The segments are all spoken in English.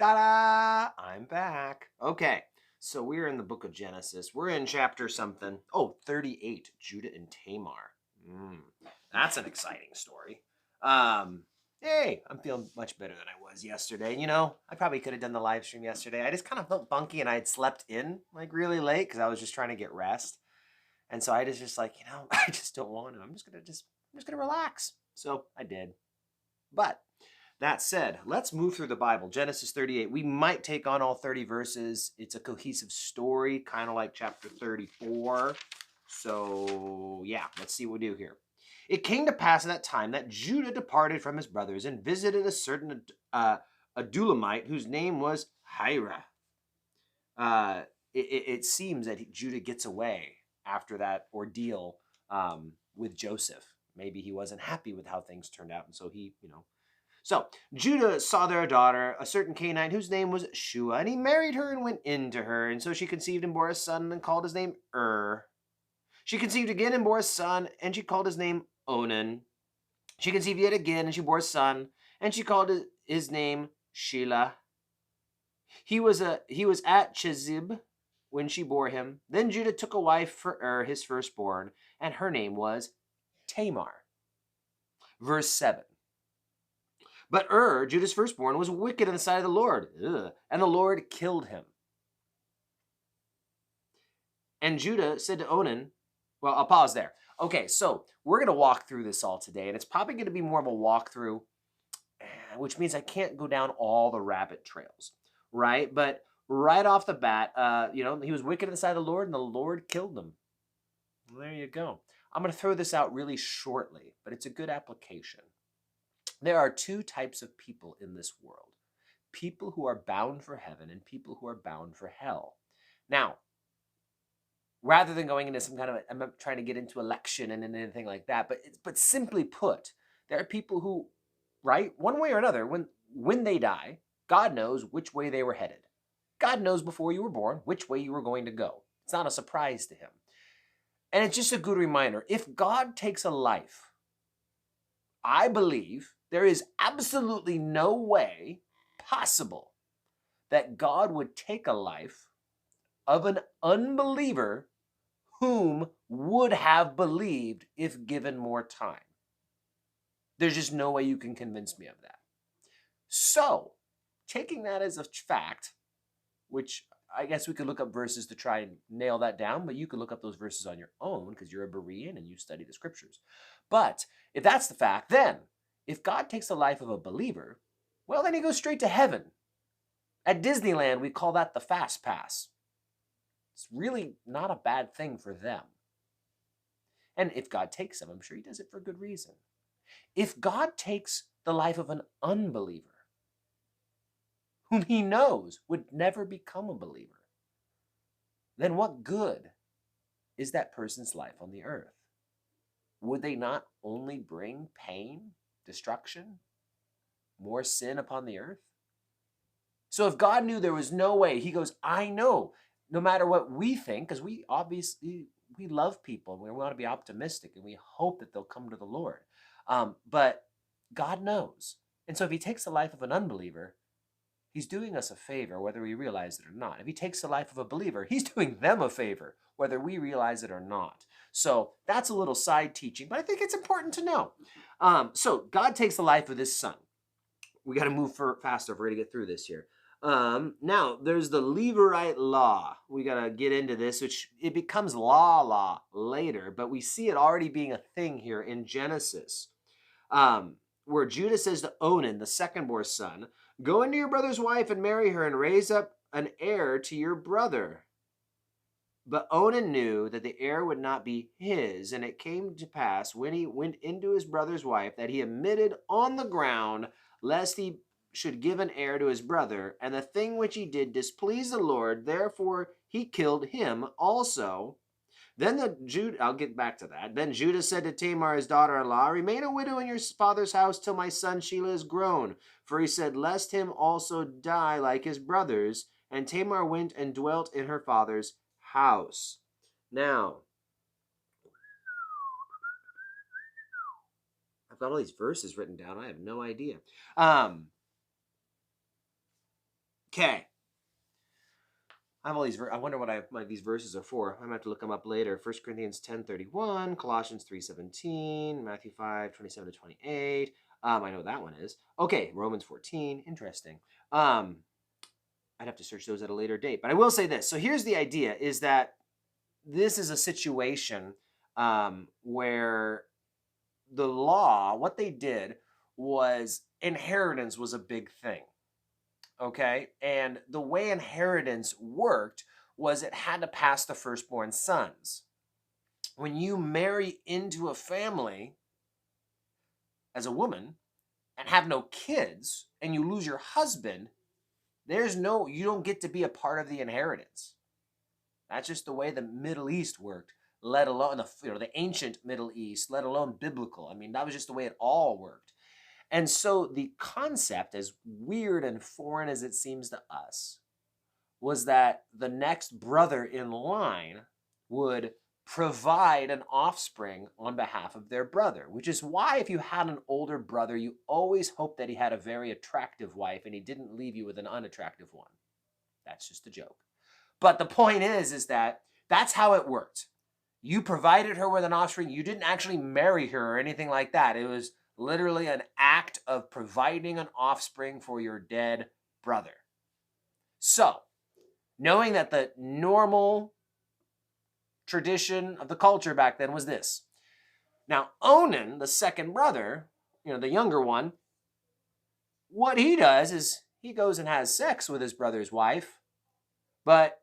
Ta-da! I'm back. Okay, so we're in the book of Genesis. We're in chapter something. Oh, 38, Judah and Tamar. That's an exciting story. Hey, I'm feeling much better than I was yesterday. You know, I probably could have done the live stream yesterday. I just kind of felt bunky and I had slept in like really late because I was just trying to get rest. And so I just like, I just don't want to. I'm just gonna relax. So I did. But that said, let's move through the Bible. Genesis 38. We might take on all 30 verses. It's a cohesive story, kind of like chapter 34. So, yeah, let's see what we do here. It came to pass at that time that Judah departed from his brothers and visited a certain Adulamite whose name was Hira. It seems that Judah gets away after that ordeal with Joseph. Maybe he wasn't happy with how things turned out, and so So Judah saw their daughter, a certain Canaanite, whose name was Shua, and he married her and went in to her. And so she conceived and bore a son and called his name She conceived again and bore a son, and she called his name Onan. She conceived yet again, and she bore a son, and she called his name Shelah. He was at Chezib when she bore him. Then Judah took a wife for his firstborn, and her name was Tamar. Verse 7. But Judah's firstborn, was wicked in the sight of the Lord, and the Lord killed him. And Judah said to Onan, well, I'll pause there. Okay, so we're going to walk through this all today, and it's probably going to be more of a walkthrough, which means I can't go down all the rabbit trails, right? But right off the bat, he was wicked in the sight of the Lord, and the Lord killed him. Well, there you go. I'm going to throw this out really shortly, but it's a good application. There are two types of people in this world. People who are bound for heaven and people who are bound for hell. Now, rather than going into some kind of, I'm not trying to get into election and anything like that, but simply put, there are people who, right, one way or another, when they die, God knows which way they were headed. God knows before you were born which way you were going to go. It's not a surprise to him. And it's just a good reminder. If God takes a life, I believe there is absolutely no way possible that God would take a life of an unbeliever whom would have believed if given more time. There's just no way you can convince me of that. So, taking that as a fact, which I guess we could look up verses to try and nail that down, but you could look up those verses on your own because you're a Berean and you study the scriptures. But if that's the fact, then if God takes the life of a believer, well, then he goes straight to heaven. At Disneyland, we call that the fast pass. It's really not a bad thing for them. And if God takes them, I'm sure he does it for good reason. If God takes the life of an unbeliever, whom he knows would never become a believer, then what good is that person's life on the earth? Would they not only bring pain, destruction, more sin upon the earth? So if God knew there was no way, he goes, I know, no matter what we think, because we obviously, we love people, and we want to be optimistic, and we hope that they'll come to the Lord. But God knows. And so if he takes the life of an unbeliever, he's doing us a favor, whether we realize it or not. If he takes the life of a believer, he's doing them a favor, whether we realize it or not. So that's a little side teaching, but I think it's important to know. So God takes the life of this son. We got to move faster if we're going to get through this here. Now, there's the Leverite Law. We got to get into this, which it becomes law later, but we see it already being a thing here in Genesis, where Judah says to Onan, the second-born son, go into your brother's wife and marry her and raise up an heir to your brother. But Onan knew that the heir would not be his, and it came to pass when he went into his brother's wife that he admitted on the ground, lest he should give an heir to his brother, and the thing which he did displeased the Lord, therefore he killed him also. Then I'll get back to that. Then Judah said to Tamar, his daughter-in-law, remain a widow in your father's house till my son Shelah is grown. For he said, lest him also die like his brothers. And Tamar went and dwelt in her father's house. Now, I've got all these verses written down. I have no idea. Okay. I have all these. I wonder what these verses are for. I'm gonna have to look them up later. 1 Corinthians 10:31, Colossians 3:17, Matthew 5:27-28. I know what that one is. Okay, Romans 14. Interesting. I'd have to search those at a later date, but I will say this. So here's the idea: is that this is a situation where the law, what they did was inheritance was a big thing. Okay, and the way inheritance worked was it had to pass the firstborn sons. When you marry into a family as a woman and have no kids and you lose your husband, you don't get to be a part of the inheritance. That's just the way the Middle East worked, let alone the ancient Middle East, let alone biblical. I mean, that was just the way it all worked. And so the concept, as weird and foreign as it seems to us, was that the next brother in line would provide an offspring on behalf of their brother, which is why if you had an older brother, you always hoped that he had a very attractive wife and he didn't leave you with an unattractive one. That's just a joke. But the point is that that's how it worked. You provided her with an offspring. You didn't actually marry her or anything like that. It was literally an act of providing an offspring for your dead brother. So, knowing that the normal tradition of the culture back then was this. Now, Onan, the second brother, the younger one, what he does is he goes and has sex with his brother's wife, but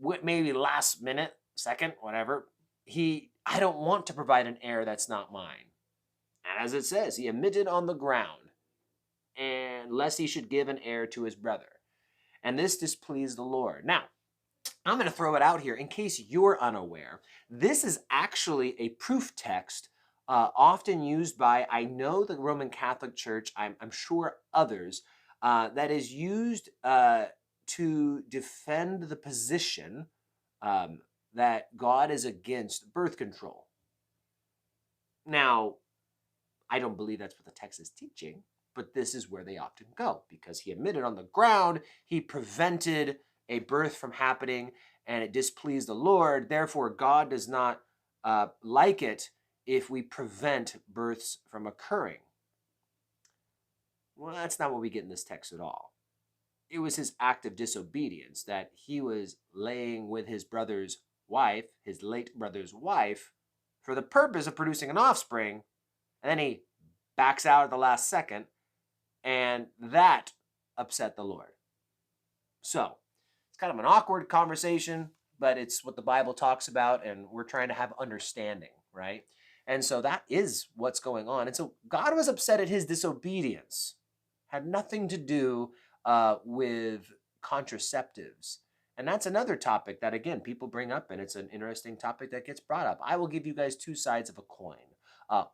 maybe last minute, second, whatever, I don't want to provide an heir that's not mine. And as it says, he emitted on the ground, and lest he should give an heir to his brother. And this displeased the Lord. Now, I'm going to throw it out here in case you're unaware. This is actually a proof text often used by, I know, the Roman Catholic Church, I'm sure others, that is used to defend the position that God is against birth control. Now, I don't believe that's what the text is teaching, but this is where they often go, because he emitted on the ground, he prevented a birth from happening, and it displeased the Lord. Therefore, God does not like it if we prevent births from occurring. Well, that's not what we get in this text at all. It was his act of disobedience that he was laying with his brother's wife, his late brother's wife, for the purpose of producing an offspring, and then he backs out at the last second, and that upset the Lord. So, it's kind of an awkward conversation, but it's what the Bible talks about, and we're trying to have understanding, right? And so that is what's going on. And so God was upset at his disobedience. Had nothing to do with contraceptives. And that's another topic that, again, people bring up, and it's an interesting topic that gets brought up. I will give you guys two sides of a coin.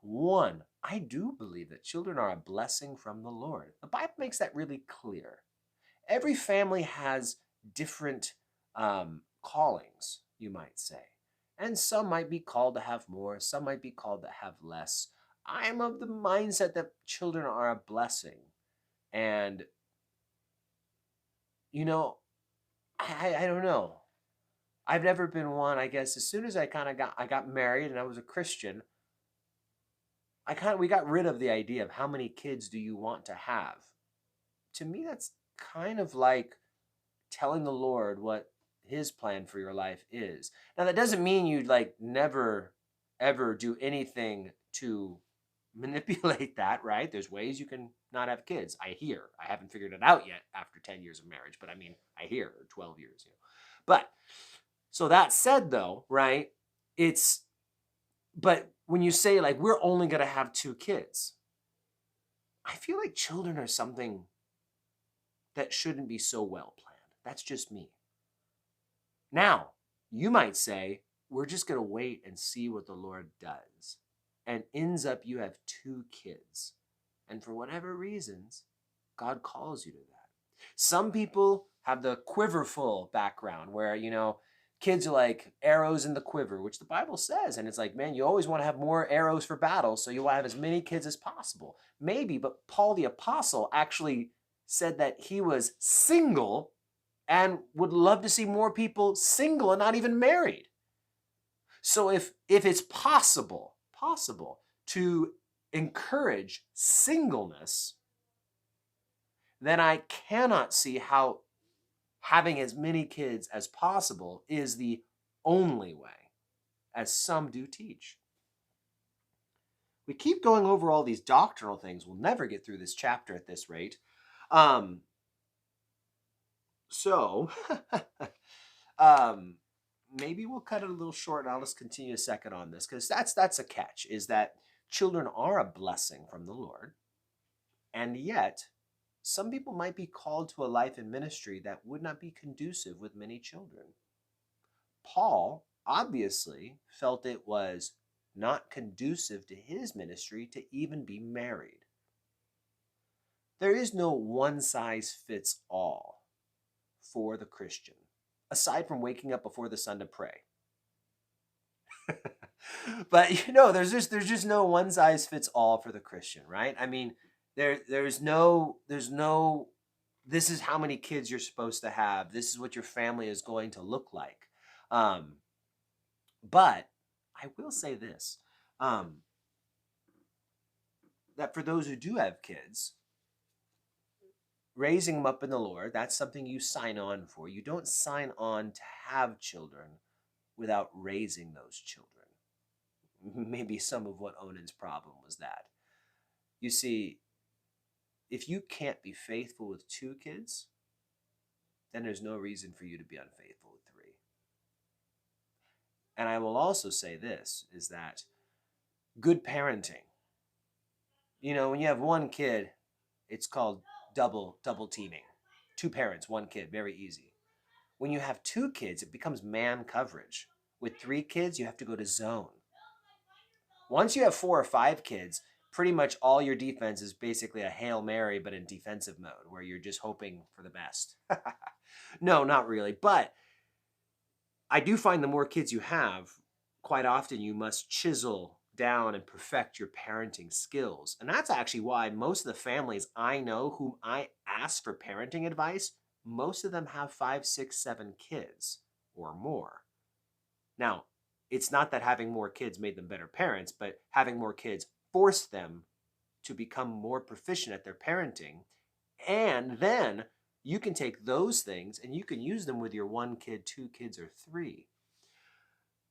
One, I do believe that children are a blessing from the Lord. The Bible makes that really clear. Every family has different callings, you might say. And some might be called to have more, some might be called to have less. I am of the mindset that children are a blessing. And, I don't know. I've never been one, I guess. As soon as I got married and I was a Christian, we got rid of the idea of how many kids do you want to have. To me, that's kind of like telling the Lord what his plan for your life is. Now, that doesn't mean you'd never, ever do anything to manipulate that, right? There's ways you can not have kids. I haven't figured it out yet after 10 years of marriage, but I hear, or 12 years, But, so that said though, right, but when you say we're only going to have 2 kids, I feel like children are something that shouldn't be so well planned. That's just me. Now, you might say, we're just going to wait and see what the Lord does. And ends up you have 2 kids. And for whatever reasons, God calls you to that. Some people have the quiverful background where, kids are like arrows in the quiver, which the Bible says. And it's like, man, you always want to have more arrows for battle, so you want to have as many kids as possible. Maybe, but Paul the Apostle actually said that he was single and would love to see more people single and not even married. So if it's possible to encourage singleness, then I cannot see how having as many kids as possible is the only way, as some do teach. We keep going over all these doctrinal things. We'll never get through this chapter at this rate. So maybe we'll cut it a little short, and I'll just continue a second on this, because that's a catch, is that children are a blessing from the Lord, and yet some people might be called to a life in ministry that would not be conducive with many children. Paul obviously felt it was not conducive to his ministry to even be married. There is no one size fits all for the Christian, aside from waking up before the sun to pray. But there's just no one size fits all for the Christian, right? I mean, there's no this is how many kids you're supposed to have. This is what your family is going to look like. But I will say this, that for those who do have kids, raising them up in the Lord, that's something you sign on for. You don't sign on to have children without raising those children. Maybe some of what Onan's problem was that. You see, if you can't be faithful with 2 kids, then there's no reason for you to be unfaithful with 3. And I will also say this, is that good parenting, when you have 1 kid, it's called double teaming. 2 parents, 1 kid, very easy. When you have 2 kids, it becomes man coverage. With 3 kids, you have to go to zone. Once you have 4 or 5 kids, pretty much all your defense is basically a Hail Mary, but in defensive mode, where you're just hoping for the best. No, not really. But I do find the more kids you have, quite often you must chisel down and perfect your parenting skills. And that's actually why most of the families I know whom I ask for parenting advice, most of them have 5, 6, 7 kids or more. Now, it's not that having more kids made them better parents, but having more kids forced them to become more proficient at their parenting. And then you can take those things and you can use them with your 1 kid, 2 kids, or 3.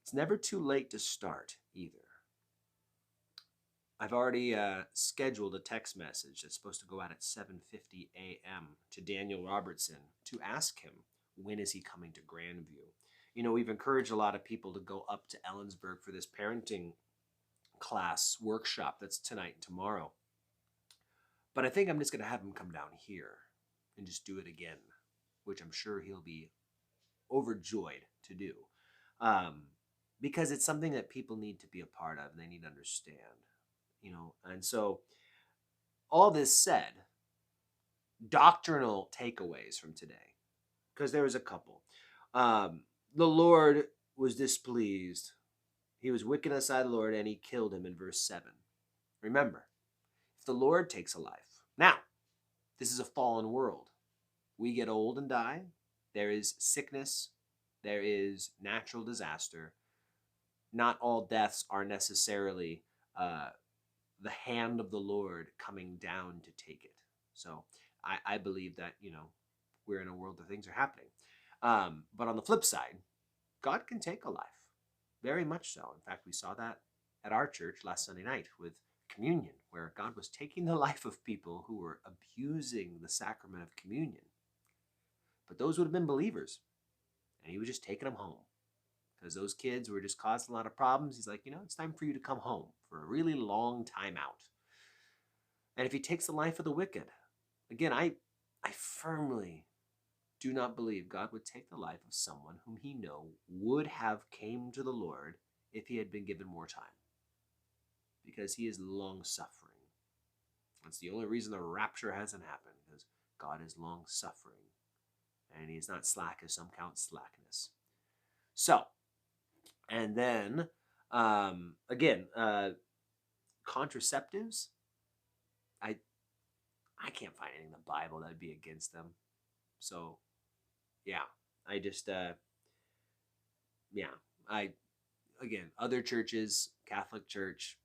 It's never too late to start either. I've already scheduled a text message that's supposed to go out at 7:50 a.m. to Daniel Robertson to ask him, when is he coming to Grandview? We've encouraged a lot of people to go up to Ellensburg for this parenting class workshop that's tonight and tomorrow. But I think I'm just going to have him come down here and just do it again, which I'm sure he'll be overjoyed to do, because it's something that people need to be a part of and they need to understand. And so all this said, doctrinal takeaways from today, because there was a couple. The Lord was displeased. He was wicked aside the Lord, and he killed him in verse 7. Remember, if the Lord takes a life, now, this is a fallen world. We get old and die. There is sickness. There is natural disaster. Not all deaths are necessarily the hand of the Lord coming down to take it. So I believe that, we're in a world where things are happening. But on the flip side, God can take a life. Very much so. In fact, we saw that at our church last Sunday night with communion, where God was taking the life of people who were abusing the sacrament of communion. But those would have been believers. And he was just taking them home, because those kids were just causing a lot of problems. He's like, it's time for you to come home for a really long time out. And if he takes the life of the wicked, again, I firmly do not believe God would take the life of someone whom he would have came to the Lord if he had been given more time, because he is long-suffering. That's the only reason the rapture hasn't happened, because God is long-suffering, and he is not slack as some count slackness. So, and then, again, contraceptives, I can't find anything in the Bible that would be against them. So, yeah, I just, yeah, again, other churches, Catholic Church,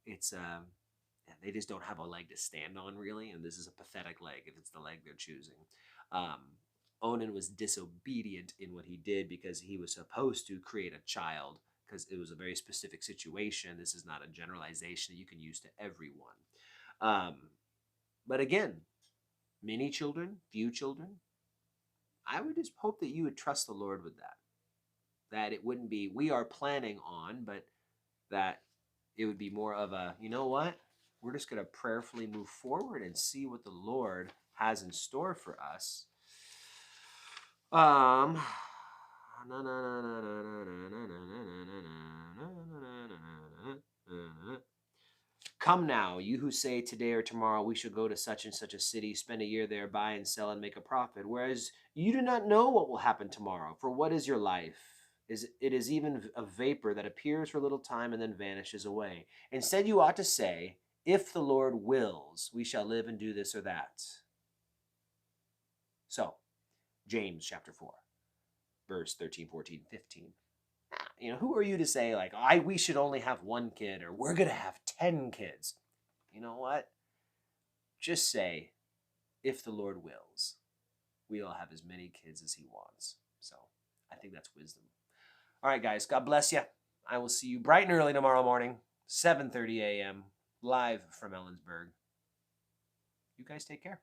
it's, they just don't have a leg to stand on, really, and this is a pathetic leg if it's the leg they're choosing. Um, Onan was disobedient in what he did because he was supposed to create a child because it was a very specific situation. This is not a generalization that you can use to everyone. But again, many children, few children, I would just hope that you would trust the Lord with that. That it wouldn't be, we are planning on, but that it would be more of a, you know what? We're just going to prayerfully move forward and see what the Lord has in store for us. Come now, you who say today or tomorrow we should go to such and such a city, spend a year there, buy and sell and make a profit, whereas you do not know what will happen tomorrow. For what is your life? It is even a vapor that appears for a little time and then vanishes away. Instead, you ought to say, if the Lord wills, we shall live and do this or that. So, James chapter 4, verse 13, 14, 15. Who are you to say, like, we should only have one kid, or we're going to have 10 kids? You know what? Just say, if the Lord wills, we'll have as many kids as he wants. So, I think that's wisdom. All right, guys, God bless you. I will see you bright and early tomorrow morning, 7:30 a.m., live from Ellensburg. You guys take care.